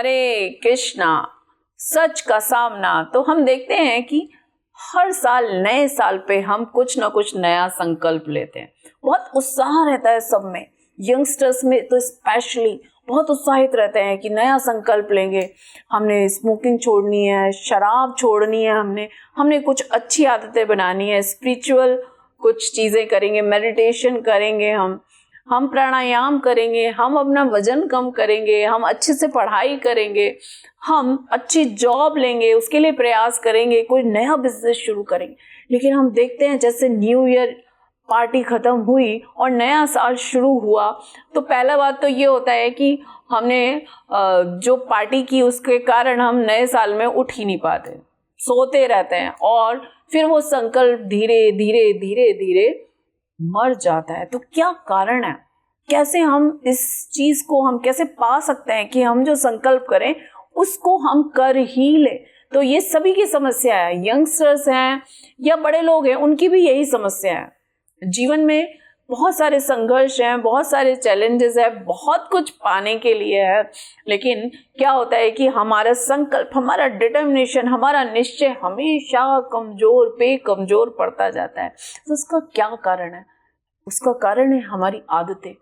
हरे कृष्णा। सच का सामना। तो हम देखते हैं कि हर साल नए साल पे हम कुछ ना कुछ नया संकल्प लेते हैं। बहुत उत्साह रहता है सब में, यंगस्टर्स में तो स्पेशली बहुत उत्साहित रहते हैं कि नया संकल्प लेंगे, हमने स्मोकिंग छोड़नी है, शराब छोड़नी है, हमने कुछ अच्छी आदतें बनानी है, स्पिरिचुअल कुछ चीज़ें करेंगे, मेडिटेशन करेंगे, हम प्राणायाम करेंगे, हम अपना वजन कम करेंगे, हम अच्छे से पढ़ाई करेंगे, हम अच्छी जॉब लेंगे, उसके लिए प्रयास करेंगे, कोई नया बिजनेस शुरू करेंगे। लेकिन हम देखते हैं जैसे न्यू ईयर पार्टी ख़त्म हुई और नया साल शुरू हुआ तो पहला बात तो ये होता है कि हमने जो पार्टी की उसके कारण हम नए साल में उठ ही नहीं पाते, सोते रहते हैं और फिर वो संकल्प धीरे धीरे धीरे धीरे मर जाता है। तो क्या कारण है, कैसे हम इस चीज को हम कैसे पा सकते हैं कि हम जो संकल्प करें उसको हम कर ही ले। तो ये सभी की समस्या है, यंगस्टर्स हैं या बड़े लोग हैं, उनकी भी यही समस्या है। जीवन में बहुत सारे संघर्ष हैं, बहुत सारे चैलेंजेस हैं, बहुत कुछ पाने के लिए है, लेकिन क्या होता है कि हमारा संकल्प, हमारा डिटर्मिनेशन, हमारा निश्चय हमेशा कमजोर पड़ता जाता है। तो उसका क्या कारण है? उसका कारण है हमारी आदतें।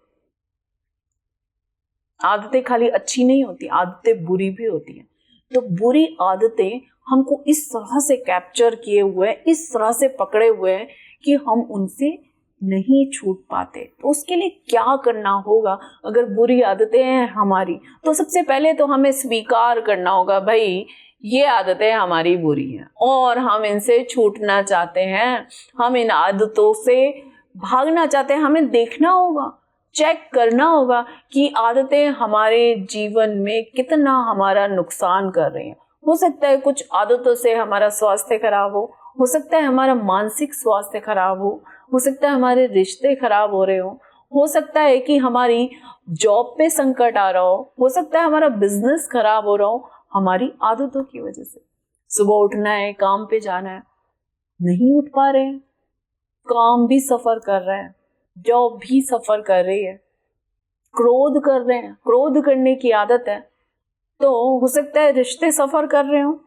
आदतें खाली अच्छी नहीं होती, आदतें बुरी भी होती हैं। तो बुरी आदतें हमको इस तरह से कैप्चर किए हुए हैं, इस तरह से पकड़े हुए हैं कि हम उनसे नहीं छूट पाते। तो उसके लिए क्या करना होगा? अगर बुरी आदतें हैं हमारी तो सबसे पहले तो हमें स्वीकार करना होगा, भाई ये आदतें हमारी बुरी हैं और हम इनसे छूटना चाहते हैं, हम इन आदतों से भागना चाहते हैं। हमें देखना होगा, चेक करना होगा कि आदतें हमारे जीवन में कितना हमारा नुकसान कर रही हैं। हो सकता है कुछ आदतों से हमारा स्वास्थ्य खराब हो सकता है हमारा मानसिक स्वास्थ्य खराब हो सकता है हमारे रिश्ते खराब हो रहे हो सकता है कि हमारी जॉब पे संकट आ रहा हो सकता है हमारा बिजनेस खराब हो रहा हो हमारी आदतों की वजह से। सुबह उठना है, काम पे जाना है, नहीं उठ पा रहे हैं, काम भी सफर कर रहा है, जॉब भी सफर कर रही है, क्रोध कर रहे हैं, क्रोध करने की आदत है, तो हो सकता है रिश्ते सफर कर रहे हो।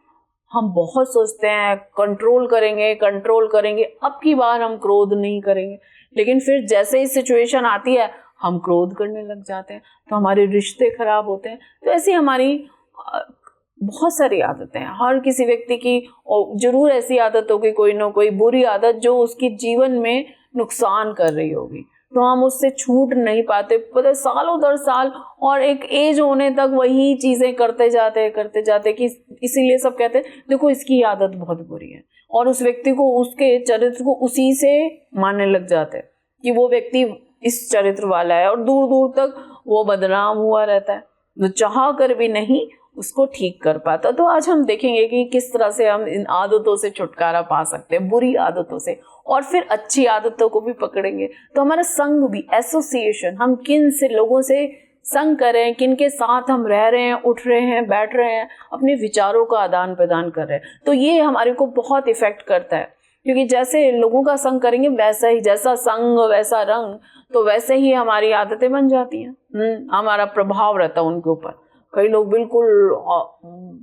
हम बहुत सोचते हैं कंट्रोल करेंगे, अब की बार हम क्रोध नहीं करेंगे, लेकिन फिर जैसे ही सिचुएशन आती है हम क्रोध करने लग जाते हैं, तो हमारे रिश्ते खराब होते हैं। तो ऐसी हमारी बहुत सारी आदतें हैं। हर किसी व्यक्ति की जरूर ऐसी आदत होगी, कोई ना कोई बुरी आदत जो उसके जीवन में नुकसान कर रही होगी, तो हम उससे छूट नहीं पाते, पता सालों दर साल, और एक एज होने तक वही चीजें करते जाते कि इसीलिए सब कहते हैं देखो इसकी आदत बहुत बुरी है, और उस व्यक्ति को, उसके चरित्र को उसी से मानने लग जाते हैं कि वो व्यक्ति इस चरित्र वाला है, और दूर दूर तक वो बदनाम हुआ रहता है, तो चाह कर भी नहीं उसको ठीक कर पाता। तो आज हम देखेंगे कि किस तरह से हम इन आदतों से छुटकारा पा सकते हैं, बुरी आदतों से, और फिर अच्छी आदतों को भी पकड़ेंगे। तो हमारा संग भी, एसोसिएशन, हम किन से लोगों से संग कर रहे हैं, किन के साथ हम रह रहे हैं, उठ रहे हैं, बैठ रहे हैं, अपने विचारों का आदान प्रदान कर रहे हैं, तो ये हमारे को बहुत इफेक्ट करता है। क्योंकि जैसे लोगों का संग करेंगे वैसा ही, जैसा संग वैसा रंग, तो वैसे ही हमारी आदतें बन जाती हैं, हमारा प्रभाव रहता है उनके ऊपर। कई लोग बिल्कुल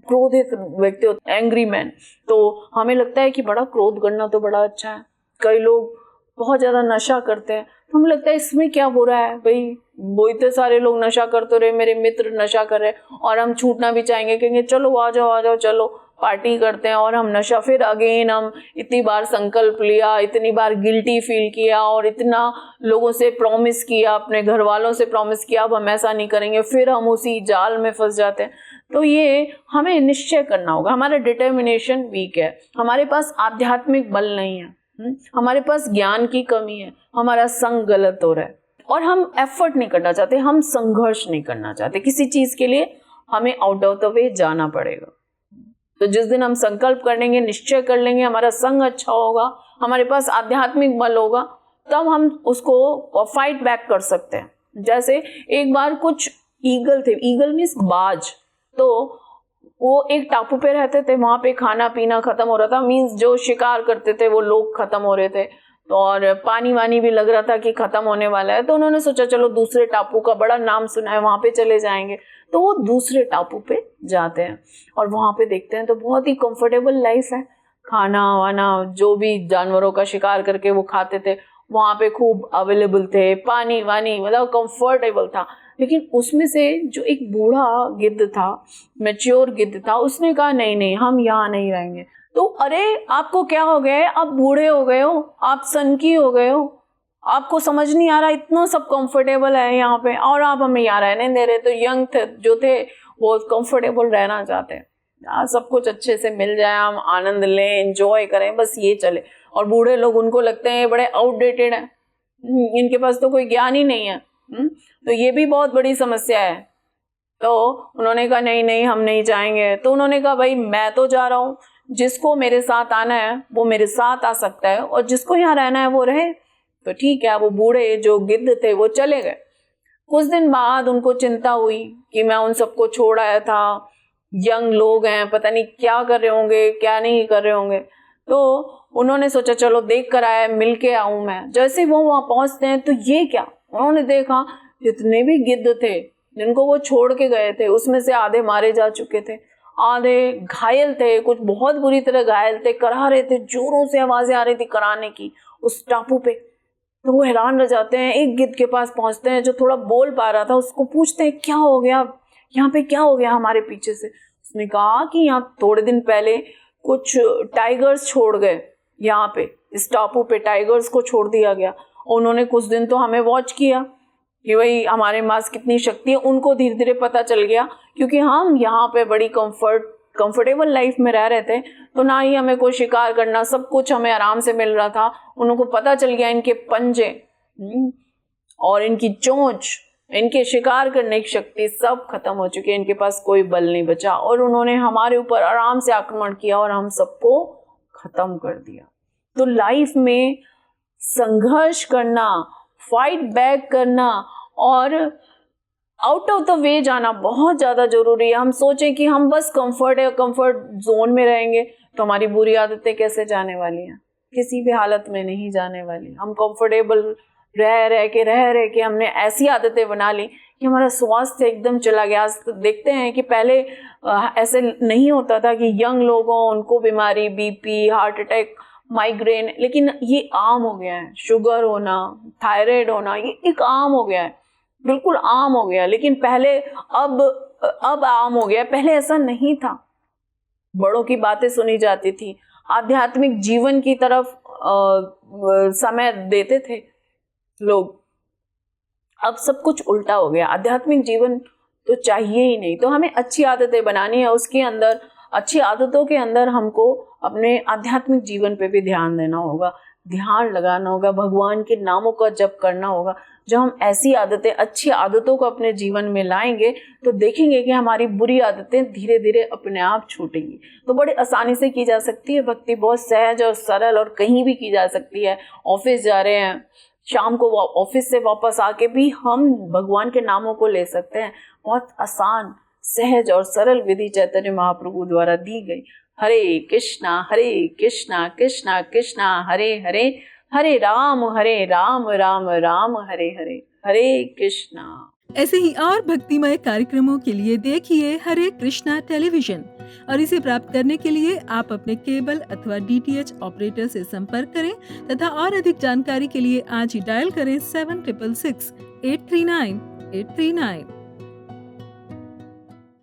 क्रोधित व्यक्ति होते हैं, एंग्री मैन, तो हमें लगता है कि बड़ा क्रोध करना तो बड़ा अच्छा है। कई लोग बहुत ज्यादा नशा करते हैं, तो हमें लगता है इसमें क्या बुरा है, भाई वो इतने सारे लोग नशा करते रहे, मेरे मित्र नशा कर रहे और हम छूटना भी चाहेंगे, कहेंगे चलो आ जाओ चलो पार्टी करते हैं, और हम नशा, फिर अगेन हम इतनी बार संकल्प लिया, इतनी बार गिल्टी फील किया, और इतना लोगों से प्रॉमिस किया, अपने घर वालों से प्रॉमिस किया अब हम ऐसा नहीं करेंगे, फिर हम उसी जाल में फंस जाते हैं। तो ये हमें निश्चय करना होगा। हमारा डिटर्मिनेशन वीक है, हमारे पास आध्यात्मिक बल नहीं है, हमारे पास ज्ञान की कमी है, हमारा संग गलत हो रहा है, और हम एफर्ट नहीं करना चाहते, हम संघर्ष नहीं करना चाहते किसी चीज के लिए, हमें आउट ऑफ द वे जाना पड़ेगा। तो जिस दिन हम संकल्प कर लेंगे, निश्चय कर लेंगे, हमारा संग अच्छा होगा, हमारे पास आध्यात्मिक बल होगा, तब हम उसको फाइट बैक कर सकते हैं। जैसे एक बार कुछ ईगल थे, ईगल मीन्स बाज, तो वो एक टापू पे रहते थे, वहां पे खाना पीना खत्म हो रहा था, मीन्स जो शिकार करते थे वो लोग खत्म हो रहे थे, तो और पानी वानी भी लग रहा था कि खत्म होने वाला है, तो उन्होंने सोचा चलो दूसरे टापू का बड़ा नाम सुना है, वहां पे चले जाएंगे। तो वो दूसरे टापू पे जाते हैं और वहां पे देखते हैं तो बहुत ही कंफर्टेबल लाइफ है, खाना वाना जो भी जानवरों का शिकार करके वो खाते थे वहां पे खूब अवेलेबल थे, पानी वानी मतलब कंफर्टेबल था। लेकिन उसमें से जो एक बूढ़ा गिद्ध था, मैच्योर गिद्ध था, उसने कहा नहीं नहीं हम यहाँ नहीं रहेंगे। तो अरे आपको क्या हो गया है, आप बूढ़े हो गए हो, आप सनकी हो गए हो, आपको समझ नहीं आ रहा, इतना सब कंफर्टेबल है यहाँ पे और आप हमें यहाँ रहने दे रहे। तो यंग थे जो थे वो कंफर्टेबल रहना चाहते हैं, सब कुछ अच्छे से मिल जाए, हम आनंद लें, एंजॉय करें, बस ये चले। और बूढ़े लोग उनको लगते हैं बड़े आउटडेटेड है, इनके पास तो कोई ज्ञान ही नहीं है। तो ये भी बहुत बड़ी समस्या है। तो उन्होंने कहा नहीं नहीं हम नहीं जाएंगे। तो उन्होंने कहा भाई मैं तो जा रहा हूँ, जिसको मेरे साथ आना है वो मेरे साथ आ सकता है और जिसको यहाँ रहना है वो रहे। तो ठीक है, वो बूढ़े जो गिद्ध थे वो चले गए। कुछ दिन बाद उनको चिंता हुई कि मैं उन सबको छोड़ आया था, यंग लोग हैं, पता नहीं क्या कर रहे होंगे क्या नहीं कर रहे होंगे। तो उन्होंने सोचा चलो देख कर आया, मिल के आऊं मैं। जैसे वो वहां पहुंचते हैं तो ये क्या, उन्होंने देखा जितने भी गिद्ध थे जिनको वो छोड़ के गए थे उसमें से आधे मारे जा चुके थे, आधे घायल थे, कुछ बहुत बुरी तरह घायल थे, करा रहे थे, जोरों से आवाजें आ रही थी कराने की उस टापू पे। तो वो हैरान रह जाते हैं। एक गिद्ध के पास पहुंचते हैं जो थोड़ा बोल पा रहा था, उसको पूछते हैं क्या हो गया यहाँ पे, क्या हो गया हमारे पीछे से। उसने कहा कि यहाँ थोड़े दिन पहले कुछ टाइगर्स छोड़ गए, यहाँ पे इस टापू पे टाइगर्स को छोड़ दिया गया। उन्होंने कुछ दिन तो हमें वॉच किया कि भाई हमारे पास कितनी शक्ति है। उनको धीरे धीरे पता चल गया क्योंकि हम यहाँ पे बड़ी कंफर्टेबल लाइफ में रह रहे थे, तो ना ही हमें कोई शिकार करना, सब कुछ हमें आराम से मिल रहा था। उनको पता चल गया इनके पंजे और इनकी चोंच, इनके शिकार करने की शक्ति सब खत्म हो चुकी है, इनके पास कोई बल नहीं बचा और उन्होंने हमारे ऊपर आराम से आक्रमण किया और हम सबको खत्म कर दिया। तो लाइफ में संघर्ष करना, फाइट बैक करना और आउट ऑफ द वे जाना बहुत ज़्यादा जरूरी है। हम सोचें कि हम बस कंफर्ट जोन में रहेंगे तो हमारी बुरी आदतें कैसे जाने वाली हैं, किसी भी हालत में नहीं जाने वाली। हम कंफर्टेबल रह रह के हमने ऐसी आदतें बना ली कि हमारा स्वास्थ्य एकदम चला गया। आज तो देखते हैं कि पहले ऐसे नहीं होता था कि यंग लोगों उनको बीमारी बीपी, हार्ट अटैक, माइग्रेन, लेकिन ये आम हो गया है। शुगर होना, थायराइड होना, ये एक आम हो गया है, बिल्कुल आम हो गया। लेकिन पहले अब आम हो गया, पहले ऐसा नहीं था। बड़ों की बातें सुनी जाती थी, आध्यात्मिक जीवन की तरफ समय देते थे लोग। अब सब कुछ उल्टा हो गया, आध्यात्मिक जीवन तो चाहिए ही नहीं। तो हमें अच्छी आदतें बनानी है, उसके अंदर अच्छी आदतों के अंदर हमको अपने आध्यात्मिक जीवन पे भी ध्यान देना होगा, ध्यान लगाना होगा, भगवान के नामों का जप करना होगा। जब हम ऐसी आदतें, अच्छी आदतों को अपने जीवन में लाएंगे तो देखेंगे कि हमारी बुरी आदतें धीरे धीरे अपने आप छूटेंगी। तो बड़े आसानी से की जा सकती है भक्ति, बहुत सहज और सरल, और कहीं भी की जा सकती है। ऑफिस जा रहे हैं, शाम को ऑफिस से वापस आके भी हम भगवान के नामों को ले सकते हैं। बहुत आसान, सहज और सरल विधि चैतन्य महाप्रभु द्वारा दी गई। हरे कृष्णा कृष्णा कृष्णा हरे हरे, हरे राम राम राम हरे हरे, हरे कृष्णा। ऐसे ही और भक्तिमय कार्यक्रमों के लिए देखिए हरे कृष्णा टेलीविजन, और इसे प्राप्त करने के लिए आप अपने केबल अथवा DTH ऑपरेटर से संपर्क करें तथा और अधिक जानकारी के लिए आज ही डायल करें 7666 839 839।